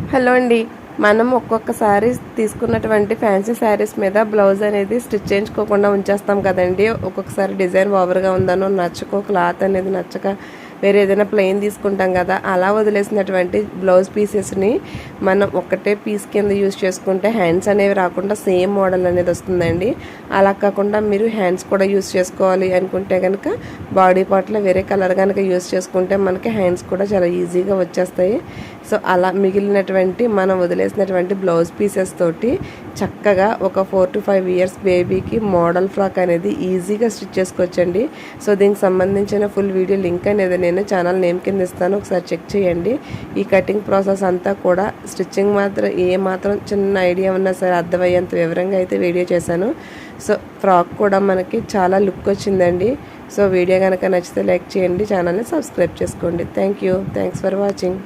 Hello అండి. మనం ఒక్కొక్కసారి తీసుకున్నటువంటి ఫ్యాన్సీ శారీస్ మీద బ్లౌజ్ అనేది స్టిచ్ చేయించుకోకుండా ఉంచేస్తాం కదండి. ఒక్కొక్కసారి డిజైన్ ఓవర్గా ఉందనో, నచ్చకో, క్లాత్ అనేది నచ్చక వేరే ఏదైనా ప్లెయిన్ తీసుకుంటాం కదా, అలా వదిలేసినటువంటి బ్లౌజ్ పీసెస్ని మనం ఒక్కటే పీస్ కింద యూజ్ చేసుకుంటే హ్యాండ్స్ అనేవి రాకుండా సేమ్ మోడల్ అనేది వస్తుందండి. అలా కాకుండా మీరు హ్యాండ్స్ కూడా యూజ్ చేసుకోవాలి అనుకుంటే కనుక బాడీ పార్ట్లో వేరే కలర్ కనుక యూజ్ చేసుకుంటే మనకి హ్యాండ్స్ కూడా చాలా ఈజీగా వచ్చేస్తాయి. సో అలా మిగిలినటువంటి మనం వదిలేసినటువంటి బ్లౌజ్ పీసెస్ తోటి చక్కగా ఒక 4 to 5 ఇయర్స్ బేబీకి మోడల్ ఫ్రాక్ అనేది ఈజీగా స్టిచ్ చేసుకోవచ్చండి. సో దీనికి సంబంధించిన ఫుల్ వీడియో లింక్ అనేది నేను ఛానల్ నేమ్ కింద ఇస్తాను, ఒకసారి చెక్ చేయండి. ఈ కటింగ్ ప్రాసెస్ అంతా కూడా స్టిచ్చింగ్ మాత్రం మాత్రం చిన్న ఐడియా ఉన్నా సరే అర్థమయ్యేంత వివరంగా అయితే వీడియో చేశాను. సో ఫ్రాక్ కూడా మనకి చాలా లుక్ వచ్చిందండి. సో వీడియో కనుక నచ్చితే లైక్ చేయండి, ఛానల్ని సబ్స్క్రైబ్ చేసుకోండి. Thanks for watching.